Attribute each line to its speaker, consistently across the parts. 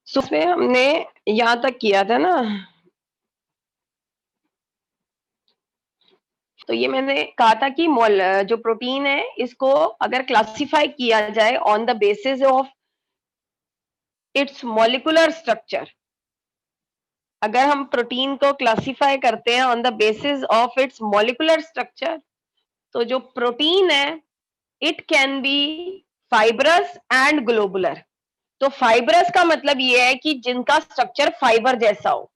Speaker 1: उसमें हमने यहाँ तक किया था ना, तो ये मैंने कहा था कि जो प्रोटीन है इसको अगर क्लासिफाई किया जाए on the basis of its molecular structure, अगर हम प्रोटीन को क्लासिफाई करते हैं on the basis of its molecular structure, तो जो प्रोटीन है it can be fibrous and globular. तो फाइब्रस का मतलब ये है कि जिनका स्ट्रक्चर फाइबर जैसा हो।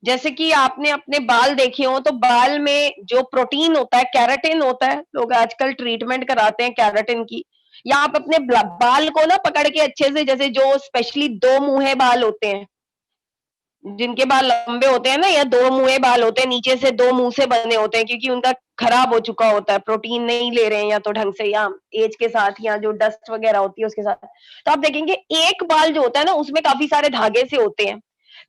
Speaker 1: जैसे कि आपने अपने बाल देखे हो तो बाल में जो प्रोटीन होता है कैराटिन होता है, लोग आजकल ट्रीटमेंट कराते हैं कैराटिन की। या आप अपने बाल को ना पकड़ के अच्छे से, जैसे जो स्पेशली दो मुंहे बाल होते हैं, जिनके बाल लंबे होते हैं ना, या दो मुंहे बाल होते हैं, नीचे से दो मुंह से बने होते हैं क्योंकि उनका खराब हो चुका होता है, प्रोटीन नहीं ले रहे हैं या तो ढंग से, या एज के साथ, या जो डस्ट वगैरह होती है उसके साथ। तो आप देखेंगे एक बाल जो होता है ना उसमें काफी सारे धागे से होते हैं।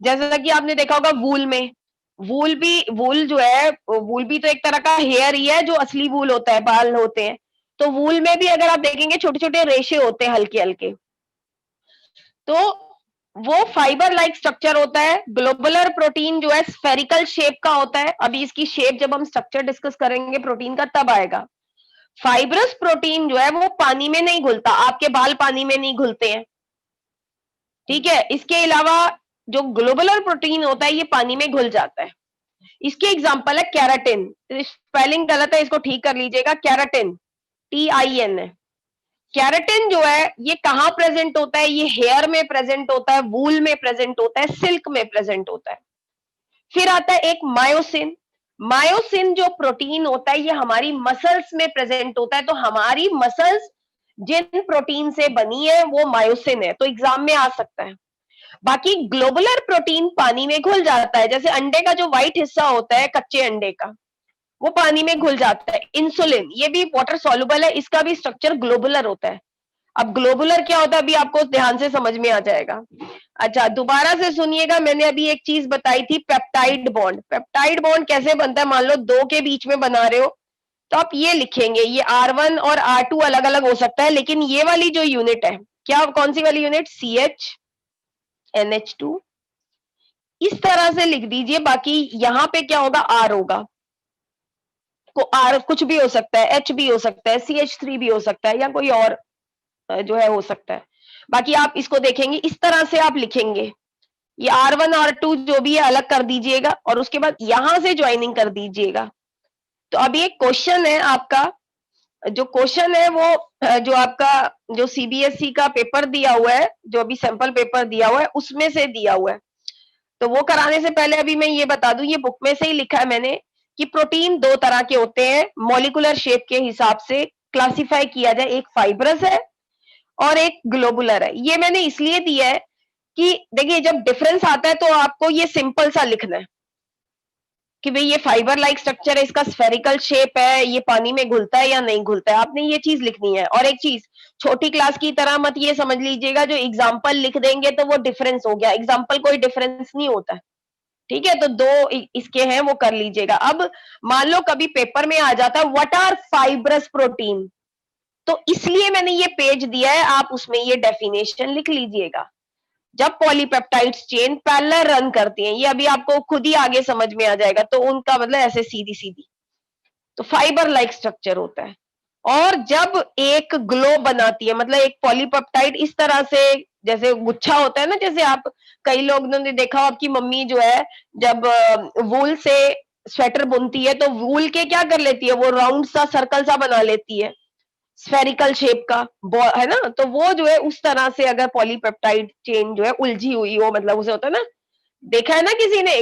Speaker 1: जैसा कि आपने देखा होगा वूल में, वूल जो है, वूल भी तो एक तरह का हेयर ही है, जो असली वूल होता है, बाल होते हैं। तो वूल में भी अगर आप देखेंगे छोटे छोटे रेशे होते हैं हल्के हल्के, तो वो फाइबर लाइक स्ट्रक्चर होता है। ग्लोबुलर प्रोटीन जो है स्फेरिकल शेप का होता है। अभी इसकी शेप जब हम स्ट्रक्चर डिस्कस करेंगे प्रोटीन का तब आएगा। फाइब्रस प्रोटीन जो है वो पानी में नहीं घुलता, आपके बाल पानी में नहीं घुलते हैं, ठीक है। इसके अलावा जो ग्लोबुलर प्रोटीन होता है ये पानी में घुल जाता है। इसके एग्जांपल है कैराटिन। स्पेलिंग गलत है, इसको ठीक कर लीजिएगा। कैराटिन, TIN है। कैराटिन जो है ये कहां प्रेजेंट होता है? ये हेयर में प्रेजेंट होता है, वूल में प्रेजेंट होता है, सिल्क में प्रेजेंट होता है। फिर आता है एक मायोसिन। मायोसिन जो प्रोटीन होता है ये हमारी मसल्स में प्रेजेंट होता है। तो हमारी मसल्स जिन प्रोटीन से बनी है वो मायोसिन है, तो एग्जाम में आ सकता है। बाकी ग्लोबुलर प्रोटीन पानी में घुल जाता है। जैसे अंडे का जो व्हाइट हिस्सा होता है कच्चे अंडे का, वो पानी में घुल जाता है। इंसुलिन ये भी वाटर सॉल्युबल है, इसका भी स्ट्रक्चर ग्लोबुलर होता है। अब ग्लोबुलर क्या होता है अभी आपको ध्यान से समझ में आ जाएगा। अच्छा, दोबारा से सुनिएगा, मैंने अभी एक चीज बताई थी, पेप्टाइड बॉन्ड। पेप्टाइड बॉन्ड कैसे बनता है? मान लो दो के बीच में बना रहे हो, तो आप ये लिखेंगे, ये R1 और R2 अलग अलग हो सकता है, लेकिन ये वाली जो यूनिट है, क्या कौन सी वाली यूनिट? CH NH2, इस तरह से लिख दीजिए। बाकी यहां पे क्या होगा? R होगा। को R कुछ भी हो सकता है, H भी हो सकता है, CH3 भी हो सकता है, या कोई और जो है हो सकता है। बाकी आप इसको देखेंगे, इस तरह से आप लिखेंगे। ये R1 R2 जो भी है अलग कर दीजिएगा और उसके बाद यहां से ज्वाइनिंग कर दीजिएगा। तो अभी एक क्वेश्चन है आपका, जो क्वेश्चन है वो जो आपका जो CBSE का पेपर दिया हुआ है, जो अभी सैंपल पेपर दिया हुआ है उसमें से दिया हुआ है। तो वो कराने से पहले अभी मैं ये बता दूं, ये बुक में से ही लिखा है मैंने कि प्रोटीन दो तरह के होते हैं मॉलिक्यूलर शेप के हिसाब से क्लासिफाई किया जाए, एक फाइब्रस है और एक ग्लोबुलर है। ये मैंने इसलिए दिया है कि देखिए जब डिफरेंस आता है तो आपको ये सिंपल सा लिखना है कि भाई ये फाइबर लाइक स्ट्रक्चर है, इसका स्फेरिकल शेप है, ये पानी में घुलता है या नहीं घुलता है, आपने ये चीज लिखनी है। और एक चीज, छोटी क्लास की तरह मत ये समझ लीजिएगा जो एग्जाम्पल लिख देंगे तो वो डिफरेंस हो गया, एग्जाम्पल कोई डिफरेंस नहीं होता है, ठीक है। तो दो इसके हैं वो कर लीजिएगा। अब मान लो कभी पेपर में आ जाता है व्हाट आर फाइब्रस प्रोटीन, तो इसलिए मैंने ये पेज दिया है, आप उसमें ये डेफिनेशन लिख लीजिएगा। जब पॉलीपेप्टाइड्स चेन पैरेलल रन करती हैं, ये अभी आपको खुद ही आगे समझ में आ जाएगा, तो उनका मतलब ऐसे सीधी सीधी, तो फाइबर लाइक स्ट्रक्चर होता है। और जब एक ग्लो बनाती है, मतलब एक पॉलीपेप्टाइड इस तरह से, जैसे गुच्छा होता है ना, जैसे आप कई लोग ने देखा हो, आपकी मम्मी जो है जब वूल से स्वेटर बुनती है तो वूल के क्या कर लेती है, वो राउंड सा सर्कल सा बना लेती है, स्फेरिकल शेप का है ना। तो वो जो है उस तरह से अगर पॉलीपेप्टाइड चेन जो है उलझी हुई हो, मतलब उसे होता है ना, देखा है ना किसी ने,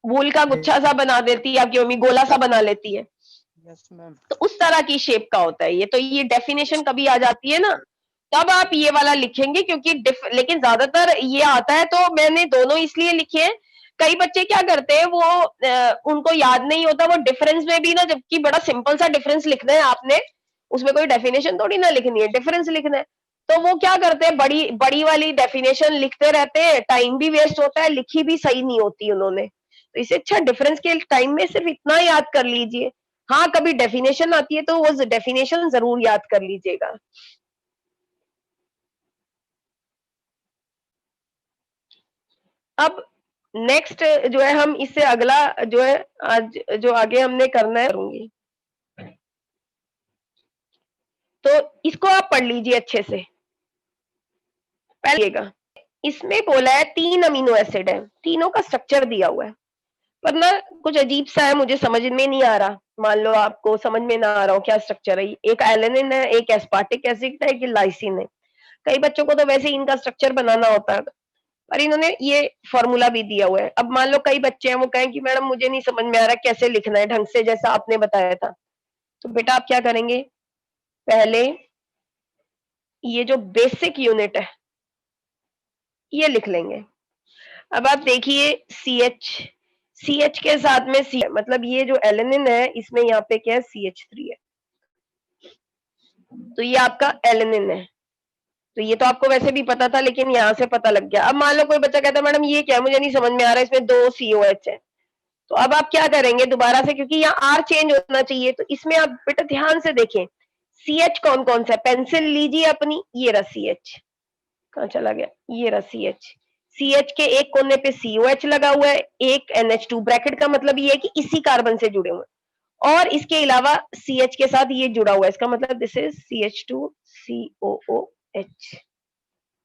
Speaker 1: वूल का गुच्छा सा बना देती है, आपकी मम्मी गोला सा बना लेती है,
Speaker 2: यस मैम।
Speaker 1: तो उस तरह की शेप का होता है ये। तो ये डेफिनेशन कभी आ जाती है ना, तब आप ये वाला लिखेंगे, क्योंकि लेकिन ज्यादातर ये आता है, तो मैंने दोनों इसलिए लिखे हैं। कई बच्चे क्या करते हैं, वो उनको याद नहीं होता, वो डिफरेंस में भी ना, जबकि बड़ा सिंपल सा डिफरेंस लिखना है आपने, उसमें कोई डेफिनेशन थोड़ी ना लिखनी है, डिफरेंस लिखना है। तो वो क्या करते हैं, बड़ी बड़ी वाली डेफिनेशन लिखते रहते हैं, टाइम भी वेस्ट होता है, लिखी भी सही नहीं होती उन्होंने। तो इससे अच्छा डिफरेंस के टाइम में सिर्फ इतना याद कर लीजिए। हाँ, कभी डेफिनेशन आती है तो वो डेफिनेशन जरूर याद कर लीजिएगा। अब नेक्स्ट जो है हम इससे अगला जो है आज जो आगे हमने करना है करूंगी, तो इसको आप पढ़ लीजिए अच्छे से। पहलेगा इसमें बोला है 3 अमीनो एसिड है, तीनों का स्ट्रक्चर दिया हुआ है, पर ना कुछ अजीब सा है, मुझे समझ में नहीं आ रहा। मान लो आपको समझ में ना आ रहा हो क्या स्ट्रक्चर है, एक एलेनिन है, एक एस्पार्टिक एसिड है, एक लाइसिन है। कई बच्चों को तो वैसे ही इनका स्ट्रक्चर बनाना होता है, पर इन्होंने ये फॉर्मूला भी दिया हुआ है। अब मान लो कई बच्चे हैं वो कहें कि मैडम मुझे नहीं समझ में आ रहा कैसे लिखना है ढंग से जैसा आपने बताया था, तो बेटा आप क्या करेंगे, पहले ये जो बेसिक यूनिट है ये लिख लेंगे। अब आप देखिए सी एच के साथ में सी, मतलब ये जो एलेनिन है इसमें यहाँ पे क्या है, CH3 है, तो ये आपका एलेनिन है। तो ये तो आपको वैसे भी पता था, लेकिन यहाँ से पता लग गया। अब मान लो कोई बच्चा कहता है मैडम ये क्या है, मुझे नहीं समझ में आ रहा, इसमें 2 COH है। तो अब आप क्या करेंगे दोबारा से, क्योंकि यहाँ R चेंज होना चाहिए, तो इसमें आप बेटा ध्यान से देखें CH कौन कौन सा है, पेंसिल लीजिए अपनी, ये रहा CH, कहाँ चला गया, ये रहा CH के एक कोने पे COH लगा हुआ है, एक NH2, ब्रैकेट का मतलब ये है कि इसी कार्बन से जुड़े हुए हैं, और इसके अलावा CH के साथ ये जुड़ा हुआ है, इसका मतलब दिस इज CH2COOH।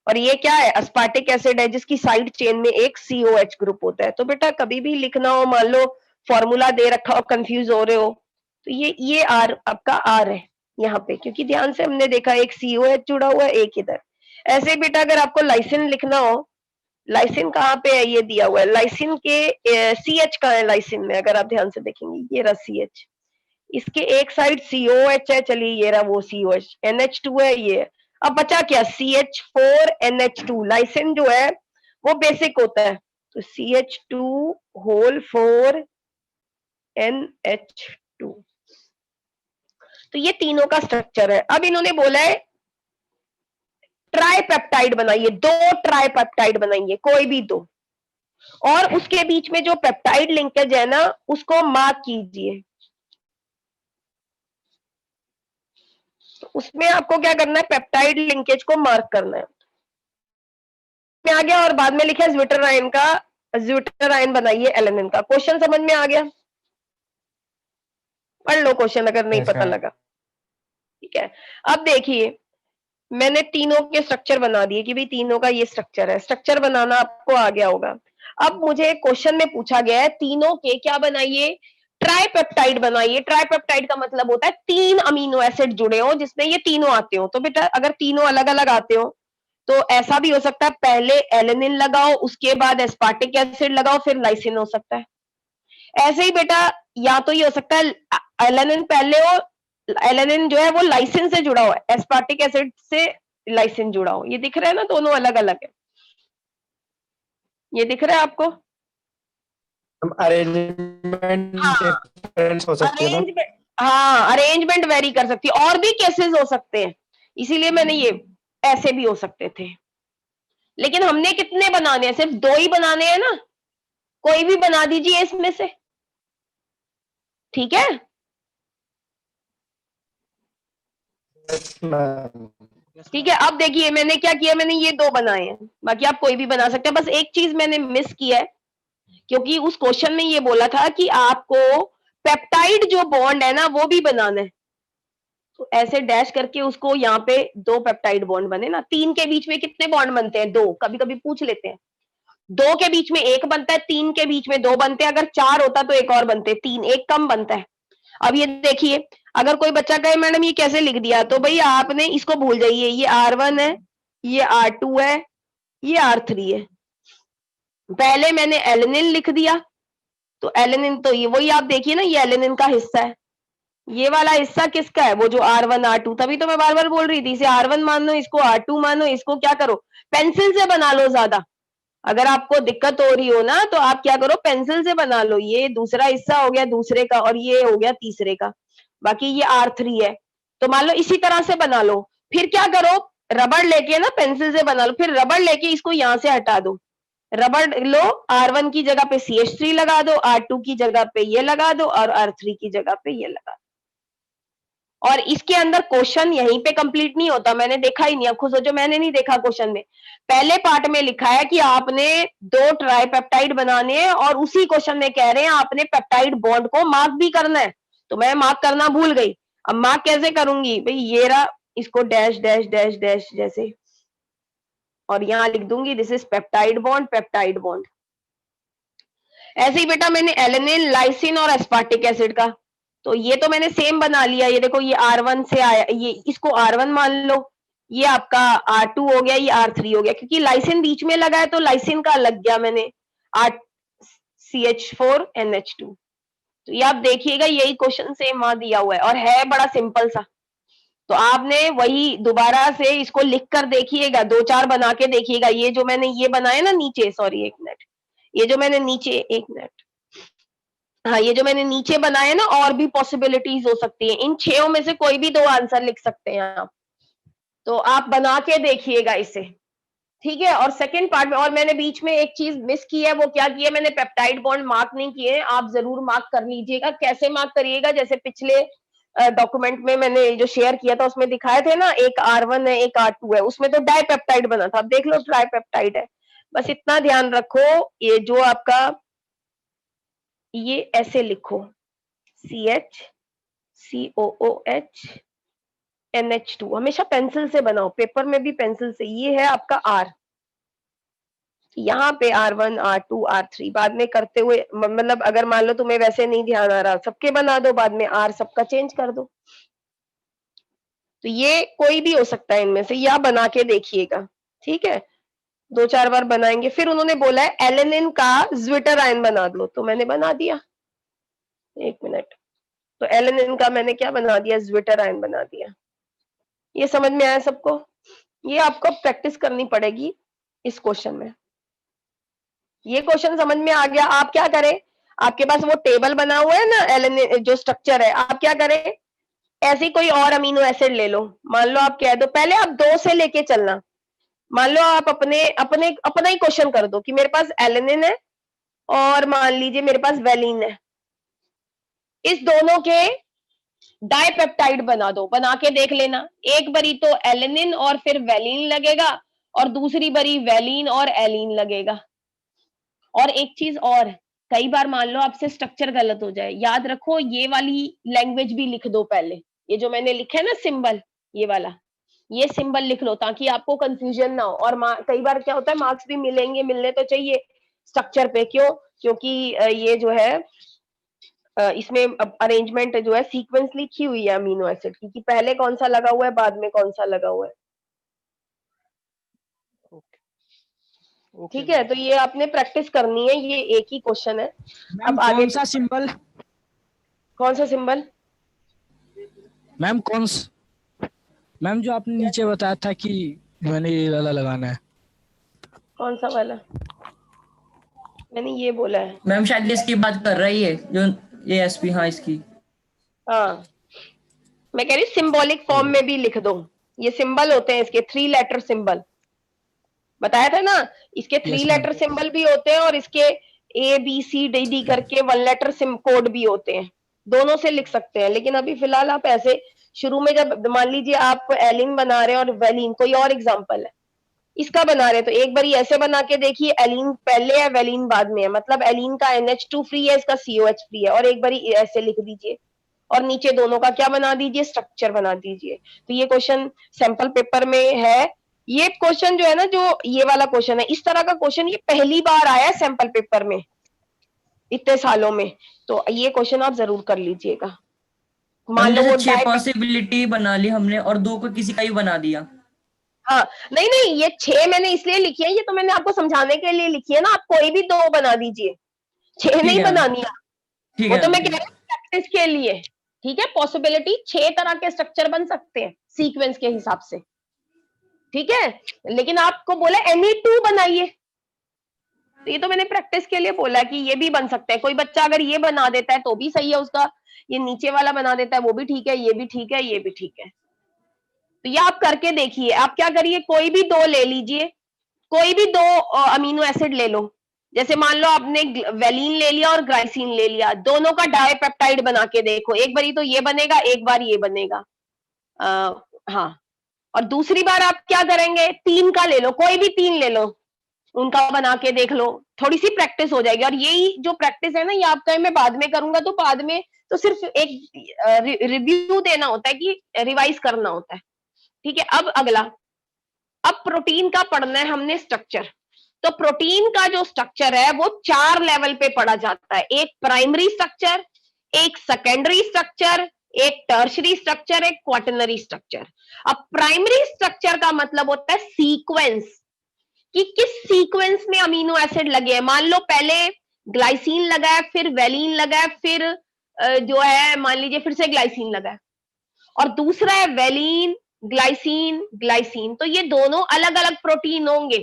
Speaker 1: और ये क्या है, अस्पार्टिक एसिड है जिसकी साइड चेन में एक COH ग्रुप होता है। तो बेटा कभी भी लिखना हो, मान लो फॉर्मूला दे रखा हो, कंफ्यूज हो रहे हो, तो ये R आपका R है यहाँ पे, क्योंकि ध्यान से हमने देखा एक COH जुड़ा हुआ है, एक इधर। ऐसे ही बेटा अगर आपको लाइसिन लिखना हो, लाइसिन कहाँ पे है, ये दिया हुआ है, लाइसिन के CH कहाँ है लाइसिन में, अगर आप ध्यान से देखेंगे ये रहा CH, इसके एक साइड COH है, चलिए ये रहा वो COH, NH2 है ये। अब बचा क्या, CH4NH2, लाइसिन जो है वो बेसिक होता है, तो CH2 होल 4 NH2। तो ये तीनों का स्ट्रक्चर है। अब इन्होंने बोला है ट्राइपेप्टाइड बनाइए, 2 ट्राइपेप्टाइड बनाइए, कोई भी 2, और उसके बीच में जो पेप्टाइड लिंकेज है ना उसको मार्क कीजिए। तो उसमें आपको क्या करना है, पेप्टाइड लिंकेज को मार्क करना है। में आ गया, और बाद में लिखा ज्विटराइन का, ज्विटराइन बनाइए एलेनिन का। क्वेश्चन समझ में आ गया, पढ़ लो क्वेश्चन अगर नहीं पता लगा, ठीक है। अब देखिए मैंने तीनों के स्ट्रक्चर बना दिए कि भाई तीनों का ये स्ट्रक्चर है, स्ट्रक्चर बनाना आपको आ गया होगा। अब मुझे क्वेश्चन में पूछा गया है तीनों के क्या बनाइए, ट्राइपेप्टाइड बनाइए। ट्राइपेप्टाइड का मतलब होता है 3 अमीनो एसिड जुड़े हो जिसमें ये तीनों आते हो। तो बेटा अगर तीनों अलग अलग आते हो तो ऐसा भी हो सकता है पहले एलेनिन लगाओ, उसके बाद एस्पार्टिक एसिड लगाओ, फिर लाइसिन हो सकता है। ऐसे ही बेटा या तो ये हो सकता है एलेनिन पहले हो, एलेनिन जो है वो लाइसिन से जुड़ा हुआ है, एस्पार्टिक एसिड से लाइसिन जुड़ा हो। ये दिख रहा है ना, दोनों अलग अलग है, ये दिख रहा है आपको।
Speaker 2: अरेंजमेंट
Speaker 1: हाँ
Speaker 2: डिफरेंस हो सकती है ना।
Speaker 1: अरेंजमेंट, हाँ अरेंजमेंट वेरी कर सकती है, और भी केसेस हो सकते हैं, इसीलिए मैंने ये, ऐसे भी हो सकते थे। लेकिन हमने कितने बनाने हैं, सिर्फ 2 ही बनाने हैं ना, कोई भी बना दीजिए इसमें से, ठीक है। ठीक है, अब देखिए मैंने क्या किया, मैंने ये 2 बनाए हैं, बाकी आप कोई भी बना सकते हैं। बस एक चीज मैंने मिस किया है, क्योंकि उस क्वेश्चन में ये बोला था कि आपको पेप्टाइड जो बॉन्ड है ना वो भी बनाना है, तो ऐसे डैश करके उसको यहाँ पे 2 पेप्टाइड बॉन्ड बने ना। 3 के बीच में कितने बॉन्ड बनते हैं, 2, कभी कभी पूछ लेते हैं। 2 के बीच में 1 बनता है, 3 के बीच में 2 बनते हैं, अगर 4 होता तो एक और बनते, 3, एक कम बनता है। अब ये देखिए, अगर कोई बच्चा कहे मैडम ये कैसे लिख दिया, तो भाई आपने इसको भूल जाइए, ये R1 है, ये R2 है, ये R3 है। पहले मैंने एलेनिन लिख दिया, तो एलेनिन तो ये वही आप देखिए ना, ये एलेनिन का हिस्सा है। ये वाला हिस्सा किसका है, वो जो R1 R2, तभी तो मैं बार बार बोल रही थी, इसे R1 मान लो, इसको R2 मानो, इसको क्या करो पेंसिल से बना लो। ज्यादा अगर आपको दिक्कत हो रही हो ना तो आप क्या करो, पेंसिल से बना लो। ये दूसरा हिस्सा हो गया दूसरे का, और ये हो गया तीसरे का, बाकी ये R3 है। तो मान लो इसी तरह से बना लो। फिर क्या करो, रबड़ लेके ना पेंसिल से बना लो, फिर रबड़ लेके इसको यहां से हटा दो। रबड़ लो, R1 की जगह पे CH3 लगा दो, R2 की जगह पे ये लगा दो, और R3 की जगह पे ये लगा दो। और इसके अंदर क्वेश्चन यहीं पे कंप्लीट नहीं होता, मैंने देखा ही नहीं। अब खुद सोचो, मैंने नहीं देखा क्वेश्चन में। पहले पार्ट में लिखा है कि आपने 2 ट्राइपेप्टाइड बनाने हैं और उसी क्वेश्चन में कह रहे हैं आपने पेप्टाइड बॉन्ड को मार्क भी करना है। तो मैं मार्क करना भूल गई। अब मार्क कैसे करूंगी भाई, ये रहा, इसको डैश डैश डैश डैश जैसे, और यहां लिख दूंगी this is peptide bond, peptide bond. ऐसे ही बेटा मैंने एलेनिन, लाइसिन और एस्पार्टिक एसिड का, तो ये तो मैंने सेम बना लिया। ये देखो, ये R1 से आया, ये इसको R1 मान लो, ये आपका R2 हो गया, ये R3 हो गया, क्योंकि लाइसिन बीच में लगा है तो लाइसिन का अलग गया मैंने, CH4NH2। तो ये आप देखिएगा, यही क्वेश्चन सेम वहां दिया हुआ है और है बड़ा सिंपल सा। तो आपने वही दोबारा से इसको लिख कर देखिएगा, 2-4 बना के देखिएगा। ये जो मैंने ये बनाया ना नीचे, सॉरी एक मिनट, ये जो मैंने नीचे, एक मिनट, हाँ, ये जो मैंने नीचे बनाया ना, और भी पॉसिबिलिटीज हो सकती है। इन 6 में से कोई भी 2 आंसर लिख सकते हैं आप। तो आप बना के देखिएगा इसे, ठीक है। और सेकंड पार्ट में, और मैंने बीच में एक चीज मिस की है, वो क्या की है, मैंने पेप्टाइड बॉन्ड मार्क नहीं किए। आप जरूर मार्क कर लीजिएगा। कैसे मार्क करिएगा, जैसे पिछले डॉक्यूमेंट में मैंने जो शेयर किया था उसमें दिखाए थे ना, एक R1 है, एक R2 है, उसमें तो डाइपेप्टाइड बना था, अब देख लो ट्राइपेप्टाइड है। बस इतना ध्यान रखो, ये जो आपका, ये ऐसे लिखो, CH COOH NH2, हमेशा पेंसिल से बनाओ, पेपर में भी पेंसिल से। ये है आपका R, यहाँ पे R1 R2 R3 बाद में करते हुए, मतलब अगर मान लो तुम्हें वैसे नहीं ध्यान आ रहा, सबके बना दो, बाद में R सबका चेंज कर दो। तो ये कोई भी हो सकता है इनमें से, या बना के देखिएगा, ठीक है। 2-4 बार बनाएंगे। फिर उन्होंने बोला है एलेनिन का ज्विटर आयन बना दो, तो मैंने बना दिया, एक मिनट। तो एलेनिन का मैंने क्या बना दिया, ज्विटर आयन बना दिया। ये समझ में आया सबको? ये आपको प्रैक्टिस करनी पड़ेगी इस क्वेश्चन में। ये क्वेश्चन समझ में आ गया? आप क्या करें, आपके पास वो टेबल बना हुआ है ना, एलेनिन जो स्ट्रक्चर है, आप क्या करें, ऐसी कोई और अमीनो एसिड ले लो। मान लो आप कह दो, पहले आप 2 से लेके चलना। मान लो आप अपने अपने अपना ही क्वेश्चन कर दो कि मेरे पास एलेनिन है और मान लीजिए मेरे पास वेलिन है, इस दोनों के डाइपेप्टाइड बना दो, बना के देख लेना। एक बारी तो एलेनिन और फिर वेलिन लगेगा, और दूसरी बारी वेलिन और एलिन लगेगा। और एक चीज और, कई बार मान लो आपसे स्ट्रक्चर गलत हो जाए, याद रखो ये वाली लैंग्वेज भी लिख दो पहले। ये जो मैंने लिखा है ना सिंबल, ये वाला, ये सिंबल लिख लो ताकि आपको कंफ्यूजन ना हो। और कई बार क्या होता है, मार्क्स भी मिलेंगे, मिलने तो चाहिए स्ट्रक्चर पे, क्यों? क्योंकि ये जो है इसमें अरेंजमेंट जो है, सीक्वेंस लिखी हुई है अमीनो एसिड की, कि पहले कौन सा लगा हुआ है, बाद में कौन सा लगा हुआ है, ठीक है। तो ये आपने प्रैक्टिस करनी है, ये एक ही क्वेश्चन है।
Speaker 3: मैम
Speaker 1: अब आगे
Speaker 3: कौन सा सिंबल,
Speaker 1: कौन सा सिंबल?
Speaker 3: मैम मैम जो आपने नीचे बताया था कि मैंने ये वाला लगाना है,
Speaker 1: कौन सा वाला? मैंने ये बोला है
Speaker 4: मैम शायद इसकी बात कर रही है जो ये एसपी, हाँ इसकी।
Speaker 1: हाँ, मैं कह रही सिंबॉलिक फॉर्म में भी लिख दो। ये सिंबल होते हैं इसके, 3 लेटर सिंबल बताया था ना, इसके 3
Speaker 3: Yes,
Speaker 1: लेटर सिंबल भी होते हैं और इसके ABCD करके 1 लेटर सिम कोड भी होते हैं, दोनों से लिख सकते हैं। लेकिन अभी फिलहाल आप ऐसे शुरू में, जब मान लीजिए आप एलिन बना रहे हैं और वेलिन, कोई और एग्जांपल है इसका बना रहे, तो एक बार ऐसे बना के देखिए, एलिन पहले है वेलिन बाद में है, मतलब एलिन का NH2 फ्री है, इसका COH फ्री है, और एक बार ऐसे लिख दीजिए और नीचे दोनों का क्या बना दीजिए, स्ट्रक्चर बना दीजिए। तो ये क्वेश्चन सैंपल पेपर में है। ये क्वेश्चन जो है ना, जो ये वाला क्वेश्चन है, इस तरह का क्वेश्चन ये पहली बार आया है सैंपल पेपर में इतने सालों में। तो ये क्वेश्चन आप जरूर कर लीजिएगा। मान लो वो
Speaker 4: 6 पॉसिबिलिटी बना ली हमने और 2 को किसी का ही बना दिया।
Speaker 1: हाँ, नहीं नहीं, ये 6 मैंने इसलिए लिखी है, ये तो मैंने आपको समझाने के लिए लिखी है ना, आप कोई भी 2 बना दीजिए, 6 नहीं बनानी है,
Speaker 4: ठीक
Speaker 1: वो
Speaker 4: है,
Speaker 1: तो मैं कह रही हूँ प्रैक्टिस के लिए, ठीक है। पॉसिबिलिटी 6 तरह के स्ट्रक्चर बन सकते हैं सीक्वेंस के हिसाब से, ठीक है। लेकिन आपको बोला NE2 बनाइए, तो ये तो मैंने प्रैक्टिस के लिए बोला कि ये भी बन सकता है। कोई बच्चा अगर ये बना देता है तो भी सही है उसका, ये नीचे वाला बना देता है वो भी ठीक है, ये भी ठीक है, ये भी ठीक है। तो ये आप करके देखिए। आप क्या करिए, कोई भी 2 ले लीजिए, कोई भी 2 अमीनो एसिड ले लो। जैसे मान लो आपने वेलिन ले लिया और ग्लाइसिन ले लिया, दोनों का डाइपेप्टाइड बना के देखो, एक बारी तो ये बनेगा, एक बार ये बनेगा, हाँ, और दूसरी बार आप क्या करेंगे, 3 का ले लो, कोई भी 3 ले लो, उनका बना के देख लो, थोड़ी सी प्रैक्टिस हो जाएगी। और यही जो प्रैक्टिस है ना, ये आपका मैं बाद में करूंगा, तो बाद में तो सिर्फ एक रिव्यू देना होता है कि रिवाइज करना होता है। ठीक है, अब अगला, अब प्रोटीन का पढ़ना है हमने स्ट्रक्चर। तो प्रोटीन का जो स्ट्रक्चर है वो 4 लेवल पे पढ़ा जाता है, एक प्राइमरी स्ट्रक्चर, एक सेकेंडरी स्ट्रक्चर, एक टर्शरी स्ट्रक्चर, एक क्वाटरनरी स्ट्रक्चर। अब प्राइमरी स्ट्रक्चर का मतलब होता है सीक्वेंस, कि किस सीक्वेंस में अमीनो एसिड लगे हैं। मान लो पहले ग्लाइसिन लगा है, फिर वेलिन लगा है, फिर जो है मान लीजिए फिर से ग्लाइसिन लगा है, और दूसरा है वेलिन, ग्लाइसिन, ग्लाइसिन, तो ये दोनों अलग अलग प्रोटीन होंगे।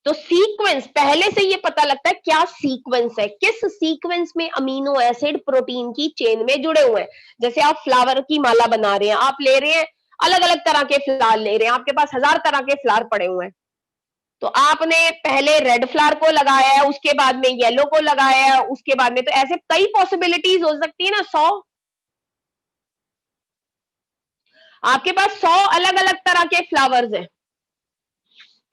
Speaker 1: तो सीक्वेंस पहले से ये पता लगता है क्या सीक्वेंस है, किस सीक्वेंस में अमीनो एसिड प्रोटीन की चेन में जुड़े हुए हैं। जैसे आप फ्लावर की माला बना रहे हैं, आप ले रहे हैं अलग अलग तरह के फ्लावर ले रहे हैं, आपके पास 1000 तरह के फ्लावर पड़े हुए हैं, तो आपने पहले रेड फ्लावर को लगाया है, उसके बाद में येलो को लगाया है, उसके बाद में, तो ऐसे कई पॉसिबिलिटीज हो सकती है ना, 100, आपके पास 100 अलग अलग तरह के फ्लावर्स हैं।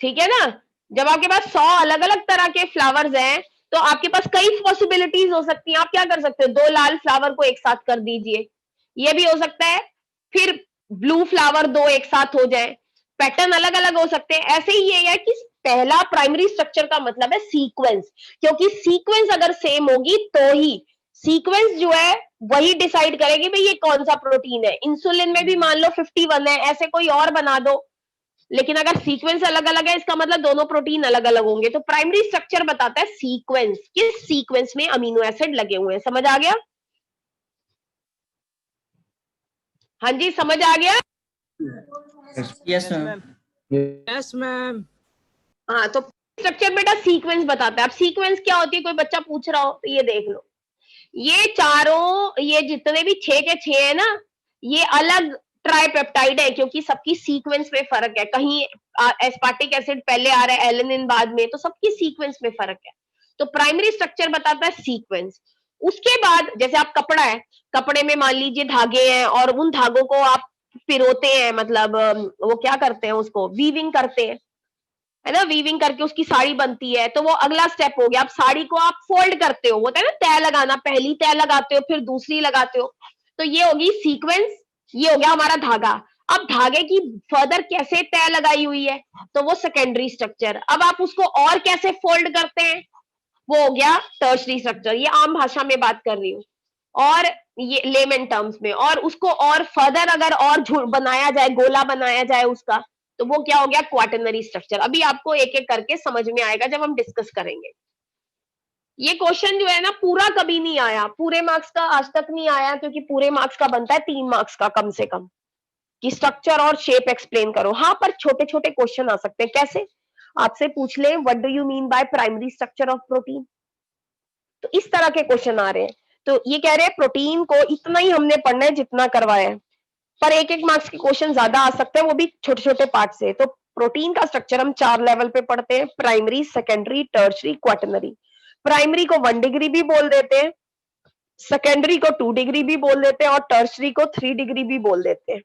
Speaker 1: ठीक है ना, जब आपके पास 100 अलग अलग तरह के फ्लावर्स हैं, तो आपके पास कई पॉसिबिलिटीज हो सकती हैं। आप क्या कर सकते हो, 2 लाल फ्लावर को एक साथ कर दीजिए, ये भी हो सकता है, फिर ब्लू फ्लावर 2 एक साथ हो जाए, पैटर्न अलग अलग हो सकते हैं। ऐसे ही ये है कि पहला प्राइमरी स्ट्रक्चर का मतलब है सीक्वेंस, क्योंकि सीक्वेंस अगर सेम होगी तो ही सीक्वेंस जो है वही डिसाइड करेगी भाई ये कौन सा प्रोटीन है। इंसुलिन में भी मान लो 51 है, ऐसे कोई और बना दो, लेकिन अगर सीक्वेंस अलग अलग है, इसका मतलब दोनों प्रोटीन अलग अलग होंगे। तो प्राइमरी स्ट्रक्चर बताता है सीक्वेंस, किस सीक्वेंस में अमीनो एसिड लगे हुए हैं। समझ आ गया? हाँ जी, समझ आ गया?
Speaker 4: Yes ma'am.
Speaker 3: Yes ma'am.
Speaker 1: हाँ, तो स्ट्रक्चर बेटा सीक्वेंस बताता है। अब सीक्वेंस क्या होती है, कोई बच्चा पूछ रहा हो तो ये देख लो, ये चारों, ये जितने भी 6 के 6 है ना, ये अलग ट्राइपेप्टाइड है, क्योंकि सबकी सीक्वेंस में फर्क है। कहीं एस्पार्टिक एसिड पहले आ रहा है, एलेनिन बाद में, तो सबकी सीक्वेंस में फर्क है। तो प्राइमरी स्ट्रक्चर बताता है सीक्वेंस। उसके बाद जैसे आप कपड़ा है, कपड़े में मान लीजिए धागे हैं, और उन धागों को आप पिरोते हैं, मतलब वो क्या करते हैं, उसको वीविंग करते हैं, है ना, वीविंग करके उसकी साड़ी बनती है, तो वो अगला स्टेप हो गया। अब साड़ी को आप फोल्ड करते हो, होता है ना तय लगाना, पहली तय लगाते हो, फिर दूसरी लगाते हो, तो ये होगी सीक्वेंस, ये हो गया हमारा धागा। अब धागे की फर्दर कैसे तय लगाई हुई है, तो वो सेकेंडरी स्ट्रक्चर। अब आप उसको और कैसे फोल्ड करते हैं, वो हो गया टर्शरी स्ट्रक्चर। ये आम भाषा में बात कर रही हूँ, और ये लेमन टर्म्स में। और उसको और फर्दर अगर और बनाया जाए, गोला बनाया जाए उसका, तो वो क्या हो गया, क्वाटरनरी स्ट्रक्चर। अभी आपको एक एक करके समझ में आएगा जब हम डिस्कस करेंगे। ये क्वेश्चन जो है ना पूरा कभी नहीं आया, पूरे मार्क्स का आज तक नहीं आया, क्योंकि पूरे मार्क्स का बनता है 3 मार्क्स का कम से कम, कि स्ट्रक्चर और शेप एक्सप्लेन करो। हाँ, पर छोटे छोटे क्वेश्चन आ सकते हैं। कैसे? आपसे पूछ ले what do you mean by primary structure of protein, तो इस तरह के क्वेश्चन आ रहे हैं। तो ये कह रहे हैं प्रोटीन को इतना ही हमने पढ़ना है जितना करवाया है, पर एक एक मार्क्स के क्वेश्चन ज्यादा आ सकते हैं, वो भी छोटे छोटे पार्ट से। तो प्रोटीन का स्ट्रक्चर हम 4 लेवल पे पढ़ते हैं, primary, secondary, tertiary, quaternary. Primary को 1 डिग्री भी बोल देते हैं, सेकेंडरी को 2 डिग्री भी बोल देते हैं, और टर्शरी को 3 डिग्री भी बोल देते हैं।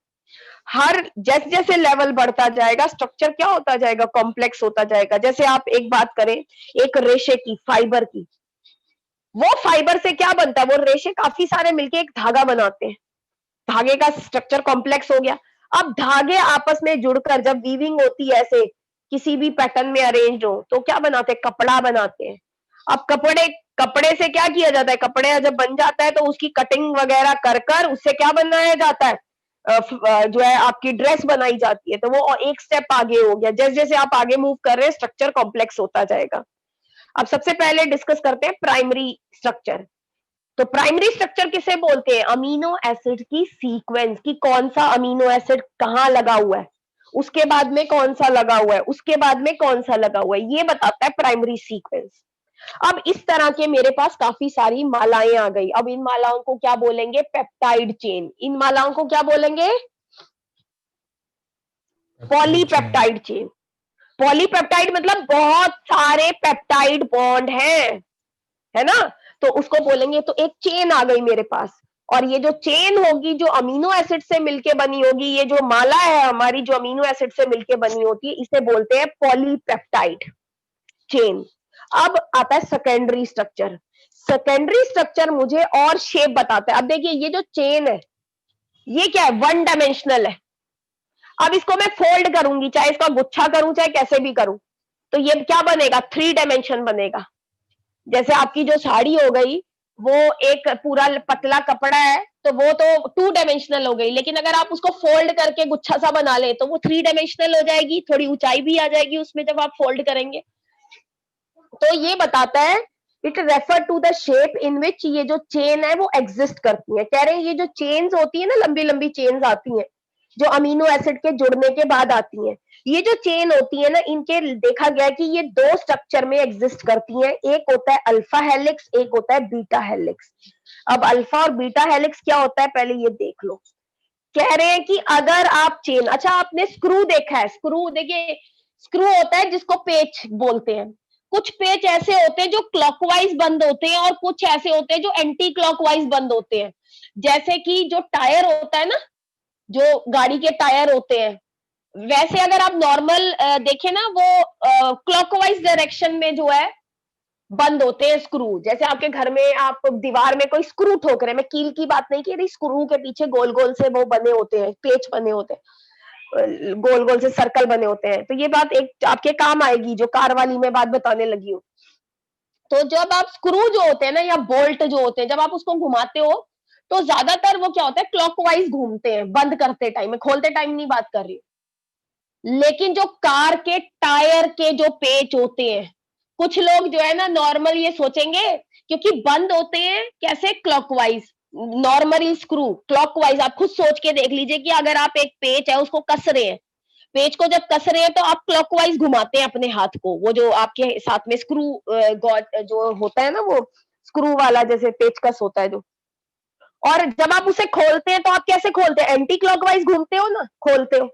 Speaker 1: हर जैसे जैसे लेवल बढ़ता जाएगा, स्ट्रक्चर क्या होता जाएगा, कॉम्प्लेक्स होता जाएगा। जैसे आप एक बात करें, एक रेशे की, फाइबर की, वो फाइबर से क्या बनता है, वो रेशे काफी सारे मिलके एक धागा बनाते हैं, धागे का स्ट्रक्चर कॉम्प्लेक्स हो गया। अब धागे आपस में जुड़कर जब वीविंग होती है, ऐसे किसी भी पैटर्न में अरेंज हो, तो क्या बनाते हैं, कपड़ा बनाते हैं। अब कपड़े से क्या किया जाता है, कपड़े जब बन जाता है तो उसकी कटिंग वगैरह कर कर उससे क्या बनाया जाता है, जो है आपकी ड्रेस बनाई जाती है। तो वो एक स्टेप आगे हो गया। जैसे जैसे आप आगे मूव कर रहे हैं, स्ट्रक्चर कॉम्प्लेक्स होता जाएगा। अब सबसे पहले डिस्कस करते हैं प्राइमरी स्ट्रक्चर। तो प्राइमरी स्ट्रक्चर किसे बोलते हैं, अमीनो एसिड की सीक्वेंस, की कौन सा अमीनो एसिड कहां लगा हुआ है, उसके बाद में कौन सा लगा हुआ है, उसके बाद में कौन सा लगा हुआ है, ये बताता है प्राइमरी सीक्वेंस। अब इस तरह के मेरे पास काफी सारी मालाएं आ गई। अब इन मालाओं को क्या बोलेंगे, पेप्टाइड चेन। इन मालाओं को क्या बोलेंगे, पॉलीपेप्टाइड चेन। पॉलीपेप्टाइड मतलब बहुत सारे पेप्टाइड बॉन्ड हैं, है ना, तो उसको बोलेंगे। तो एक चेन आ गई मेरे पास, और ये जो चेन होगी जो अमीनो एसिड से मिलके बनी होगी, ये जो माला है हमारी जो अमीनो एसिड से मिलके बनी होती है, इसे बोलते हैं पॉलीपेप्टाइड चेन। अब आता है सेकेंडरी स्ट्रक्चर। सेकेंडरी स्ट्रक्चर मुझे और शेप बताता है। अब देखिए ये जो चेन है ये क्या है, वन डायमेंशनल है। अब इसको मैं फोल्ड करूंगी, चाहे इसका गुच्छा करूं चाहे कैसे भी करूं, तो ये क्या बनेगा, 3 डायमेंशन बनेगा। जैसे आपकी जो साड़ी हो गई वो एक पूरा पतला कपड़ा है तो वो तो 2 डायमेंशनल हो गई, लेकिन अगर आप उसको फोल्ड करके गुच्छा सा बना ले तो वो 3 डायमेंशनल हो जाएगी, थोड़ी ऊंचाई भी आ जाएगी उसमें जब आप फोल्ड करेंगे। तो ये बताता है it refer to the shape in which ये जो चेन है वो एग्जिस्ट करती है। कह रहे हैं ये जो चेन्स होती है ना, लंबी लंबी चेन्स आती हैं जो अमीनो एसिड के जुड़ने के बाद आती हैं, ये जो चेन होती है ना, इनके देखा गया कि ये 2 स्ट्रक्चर में एग्जिस्ट करती हैं। एक होता है अल्फा हेलिक्स, एक होता है बीटा हेलिक्स। अब अल्फा और बीटा हेलिक्स क्या होता है पहले ये देख लो। कह रहे हैं कि अगर आप चेन, अच्छा आपने स्क्रू देखा है, स्क्रू देखिए, स्क्रू होता है जिसको पेच बोलते हैं। कुछ पेच ऐसे होते हैं जो क्लॉकवाइज बंद होते हैं और कुछ ऐसे होते हैं जो एंटी क्लॉकवाइज बंद होते हैं। जैसे कि जो टायर होता है ना, जो गाड़ी के टायर होते हैं, वैसे अगर आप नॉर्मल देखें ना, वो क्लॉकवाइज डायरेक्शन में जो है बंद होते हैं स्क्रू। जैसे आपके घर में आप दीवार में कोई स्क्रू ठोक रहे हैं, मैं कील की बात नहीं की रही, स्क्रू के पीछे गोल गोल से वो बने होते हैं, पेच बने होते हैं, गोल गोल से सर्कल बने होते हैं। तो ये बात एक आपके काम आएगी जो कार वाली में बात बताने लगी हूँ। तो जब आप स्क्रू जो होते हैं ना या बोल्ट जो होते हैं, जब आप उसको घुमाते हो तो ज्यादातर वो क्या होता है, क्लॉकवाइज घूमते हैं बंद करते टाइम में, खोलते टाइम नहीं बात कर रही। लेकिन जो कार के टायर के जो पेच होते हैं, कुछ लोग जो है ना नॉर्मल ये सोचेंगे क्योंकि बंद होते हैं कैसे, क्लॉकवाइज। नॉर्मली स्क्रू क्लॉकवाइज, आप खुद सोच के देख लीजिए कि अगर आप एक पेच है उसको कस रहे हैं, पेच को जब कस रहे हैं तो आप क्लॉकवाइज घुमाते हैं अपने हाथ को, वो जो आपके साथ में स्क्रू जो होता है ना, वो स्क्रू वाला जैसे पेचकस होता है जो। और जब आप उसे खोलते हैं तो आप कैसे खोलते हैं, एंटी क्लॉकवाइज घूमते हो ना, खोलते हो।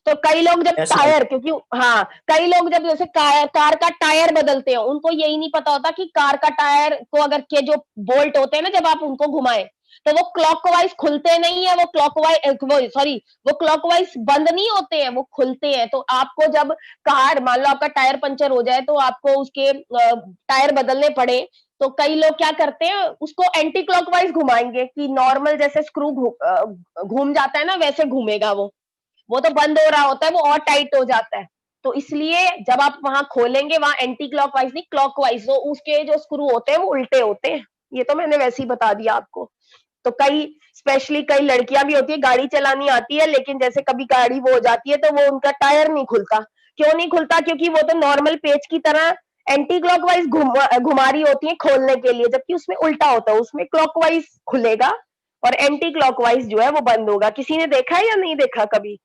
Speaker 1: तो कई लोग जब
Speaker 2: Yes,
Speaker 1: टायर, क्योंकि हाँ, कई लोग जब जैसे कार का टायर बदलते हैं, उनको यही नहीं पता होता कि कार का टायर को अगर के जो बोल्ट होते हैं ना, जब आप उनको घुमाएं तो वो क्लॉकवाइज खुलते नहीं है, वो क्लॉकवाइज बंद नहीं होते हैं, वो खुलते हैं। तो आपको जब कार, मान लो आपका टायर पंचर हो जाए तो आपको उसके टायर बदलने पड़े, तो कई लोग क्या करते हैं, उसको एंटी क्लॉकवाइज घुमाएंगे कि नॉर्मल जैसे स्क्रू घूम जाता है ना वैसे घूमेगा वो तो बंद हो रहा होता है, वो और टाइट हो जाता है। तो इसलिए जब आप वहां खोलेंगे वहां एंटी क्लॉकवाइज नहीं, क्लॉकवाइज, तो उसके जो स्क्रू होते हैं वो उल्टे होते हैं। ये तो मैंने वैसे ही बता दिया आपको। तो कई, स्पेशली कई लड़कियां भी होती है, गाड़ी चलानी आती है लेकिन जैसे कभी गाड़ी वो हो जाती है तो वो उनका टायर नहीं खुलता। क्यों नहीं खुलता, क्योंकि वो तो नॉर्मल पेच की तरह एंटी क्लॉकवाइज घुमा रही होती है खोलने के लिए, जबकि उसमें उल्टा होता है, उसमें क्लॉकवाइज खुलेगा और एंटी क्लॉकवाइज जो है वो बंद होगा। किसी ने देखा है या नहीं देखा कभी?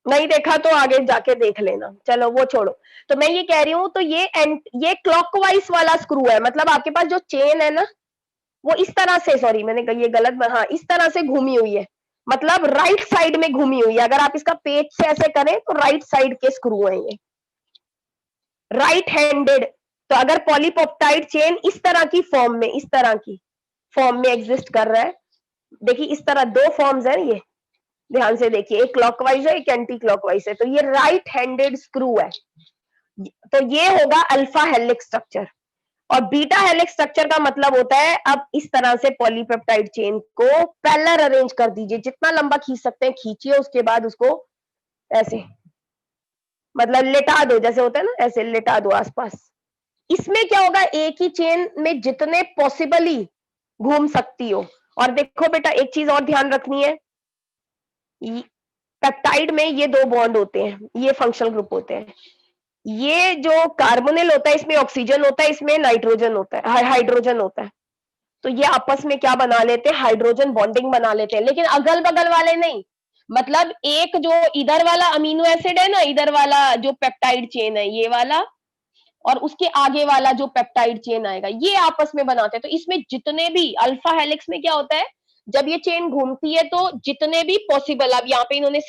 Speaker 1: नहीं देखा तो आगे जाके देख लेना, चलो वो छोड़ो। तो मैं ये कह रही हूं, तो ये क्लॉकवाइज वाला स्क्रू है, मतलब आपके पास जो चेन है ना वो इस तरह से, सॉरी मैंने कही ये गलत, हाँ इस तरह से घूमी हुई है, मतलब राइट साइड में घूमी हुई है। अगर आप इसका पेच से ऐसे करें तो राइट साइड के स्क्रू है ये, राइट हैंडेड। तो अगर पॉलीपेप्टाइड चेन इस तरह की फॉर्म में, इस तरह की फॉर्म में एग्जिस्ट कर रहा है, देखिए इस तरह 2 फॉर्म्स हैं ये, ध्यान से देखिए, एक क्लॉकवाइज है एक एंटी क्लॉकवाइज है, तो ये राइट हैंडेड स्क्रू है। तो ये होगा अल्फा हेलिक्स स्ट्रक्चर। और बीटा हेलिक्स स्ट्रक्चर का मतलब होता है, अब इस तरह से पॉलीपेप्टाइड चेन को पैरेलल अरेंज कर दीजिए, जितना लंबा खींच सकते हैं खींचिए, उसके बाद उसको ऐसे मतलब लेटा दो, जैसे होता है ना ऐसे लेटा दो आसपास। इसमें क्या होगा, एक ही चेन में जितने पॉसिबली घूम सकती हो। और देखो बेटा एक चीज और ध्यान रखनी है, पेप्टाइड में ये 2 बॉन्ड होते हैं, ये फंक्शनल ग्रुप होते हैं। ये जो कार्बोनिल होता है इसमें ऑक्सीजन होता है, इसमें नाइट्रोजन होता है, हाइड्रोजन होता है। तो ये आपस में क्या बना लेते हैं, हाइड्रोजन बॉन्डिंग बना लेते हैं, लेकिन अगल बगल वाले नहीं। मतलब एक जो इधर वाला अमीनो एसिड है ना, इधर वाला जो पेप्टाइड चेन है ये वाला, और उसके आगे वाला जो पेप्टाइड चेन आएगा, ये आपस में बनाते हैं। तो इसमें जितने भी अल्फा हेलिक्स में क्या होता है, जब ये चेन घूमती है तो जितने भी पॉसिबल, अब यहाँ पे इन्होंने